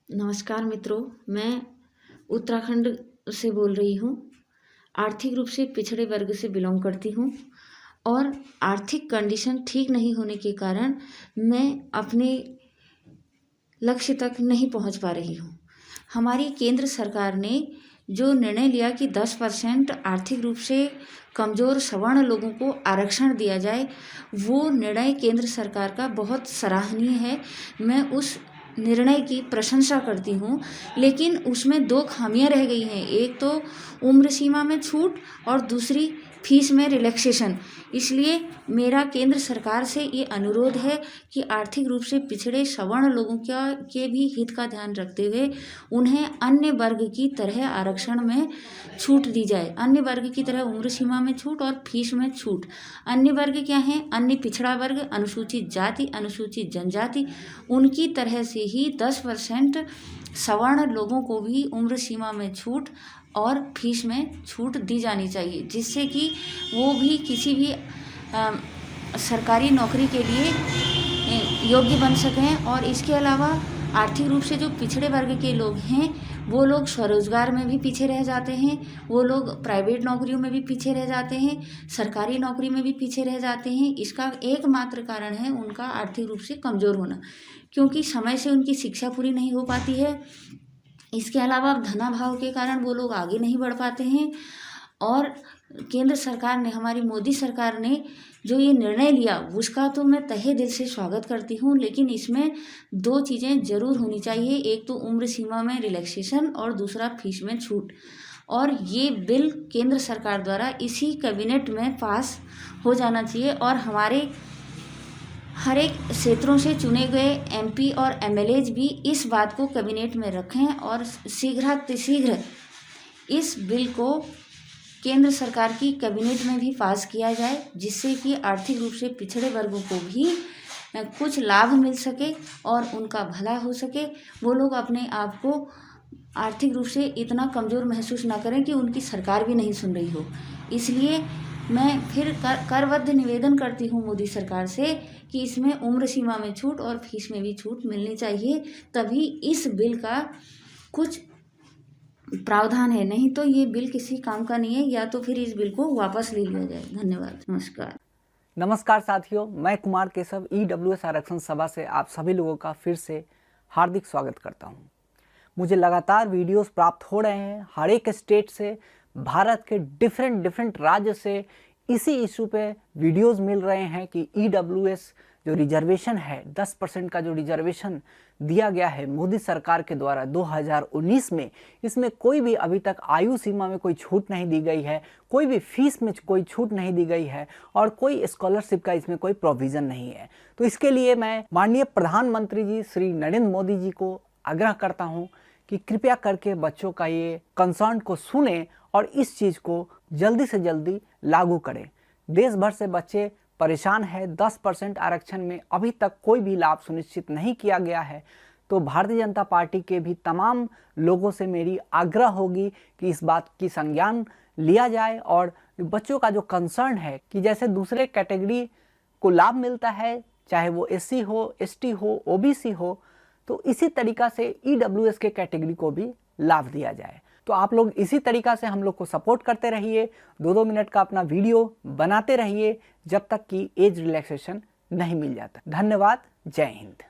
नमस्कार मित्रों, मैं उत्तराखंड से बोल रही हूँ। आर्थिक रूप से पिछड़े वर्ग से बिलोंग करती हूँ और आर्थिक कंडीशन ठीक नहीं होने के कारण मैं अपने लक्ष्य तक नहीं पहुँच पा रही हूँ। हमारी केंद्र सरकार ने जो निर्णय लिया कि 10% आर्थिक रूप से कमज़ोर सवर्ण लोगों को आरक्षण दिया जाए, वो निर्णय केंद्र सरकार का बहुत सराहनीय है। मैं उस निर्णय की प्रशंसा करती हूँ, लेकिन उसमें 2 खामियाँ रह गई हैं। एक तो उम्र सीमा में छूट और दूसरी फीस में रिलैक्सेशन। इसलिए मेरा केंद्र सरकार से ये अनुरोध है कि आर्थिक रूप से पिछड़े सवर्ण लोगों के भी हित का ध्यान रखते हुए उन्हें अन्य वर्ग की तरह आरक्षण में छूट दी जाए। अन्य वर्ग की तरह उम्र सीमा में छूट और फीस में छूट। अन्य वर्ग क्या हैं? अन्य पिछड़ा वर्ग, अनुसूचित जाति, अनुसूचित जनजाति, उनकी तरह से ही 10% सवर्ण लोगों को भी उम्र सीमा में छूट और फीस में छूट दी जानी चाहिए, जिससे कि वो भी किसी भी सरकारी नौकरी के लिए योग्य बन सकें। और इसके अलावा आर्थिक रूप से जो पिछड़े वर्ग के लोग हैं, वो लोग स्वरोजगार में भी पीछे रह जाते हैं, वो लोग प्राइवेट नौकरियों में भी पीछे रह जाते हैं, सरकारी नौकरी में भी पीछे रह जाते हैं। इसका एकमात्र कारण है उनका आर्थिक रूप से कमज़ोर होना, क्योंकि समय से उनकी शिक्षा पूरी नहीं हो पाती है। इसके अलावा धनाभाव के कारण वो लोग आगे नहीं बढ़ पाते हैं। और केंद्र सरकार ने, हमारी मोदी सरकार ने जो ये निर्णय लिया, उसका तो मैं तहे दिल से स्वागत करती हूँ, लेकिन इसमें 2 चीज़ें ज़रूर होनी चाहिए। एक तो उम्र सीमा में रिलैक्सेशन और दूसरा फीस में छूट। और ये बिल केंद्र सरकार द्वारा इसी कैबिनेट में पास हो जाना चाहिए और हमारे हर एक क्षेत्रों से चुने गए एमपी और एमएलएज भी इस बात को कैबिनेट में रखें और शीघ्र इस बिल को केंद्र सरकार की कैबिनेट में भी पास किया जाए, जिससे कि आर्थिक रूप से पिछड़े वर्गों को भी कुछ लाभ मिल सके और उनका भला हो सके। वो लोग अपने आप को आर्थिक रूप से इतना कमज़ोर महसूस ना करें कि उनकी सरकार भी नहीं सुन रही हो। इसलिए मैं फिर करबद्ध निवेदन करती हूँ मोदी सरकार से कि इसमें उम्र सीमा में छूट और फीस में भी छूट मिलनी चाहिए, तभी इस बिल का कुछ प्रावधान है। नहीं तो ये बिल किसी काम का नहीं है, या तो फिर इस बिल को वापस ले लिया जाए। धन्यवाद। नमस्कार साथियों, मैं कुमार केशव ईडब्ल्यूएस आरक्षण सभा से आप सभी लोगों का फिर से हार्दिक स्वागत करता हूं। मुझे लगातार वीडियोस प्राप्त हो रहे हैं हर एक स्टेट से, भारत के डिफरेंट राज्य से इसी इशू पे वीडियोस मिल रहे हैं कि ईडब्ल्यूएस जो रिजर्वेशन है, 10% का जो रिजर्वेशन दिया गया है मोदी सरकार के द्वारा 2019 में, इसमें कोई भी अभी तक आयु सीमा में कोई छूट नहीं दी गई है, कोई भी फीस में कोई छूट नहीं दी गई है और कोई स्कॉलरशिप का इसमें कोई प्रोविज़न नहीं है। तो इसके लिए मैं माननीय प्रधानमंत्री जी श्री नरेंद्र मोदी जी को आग्रह करता हूँ कि कृपया करके बच्चों का ये कंसर्न को सुने और इस चीज़ को जल्दी से जल्दी लागू करें। देश भर से बच्चे परेशान है। 10% आरक्षण में अभी तक कोई भी लाभ सुनिश्चित नहीं किया गया है। तो भारतीय जनता पार्टी के भी तमाम लोगों से मेरी आग्रह होगी कि इस बात की संज्ञान लिया जाए और बच्चों का जो कंसर्न है कि जैसे दूसरे कैटेगरी को लाभ मिलता है, चाहे वो एससी हो, एसटी हो, ओबीसी हो, तो इसी तरीका से ईडब्ल्यूएस के कैटेगरी को भी लाभ दिया जाए। तो आप लोग इसी तरीका से हम लोग को सपोर्ट करते रहिए, 2-2 मिनट का अपना वीडियो बनाते रहिए जब तक कि एज रिलैक्सेशन नहीं मिल जाता। धन्यवाद। जय हिंद।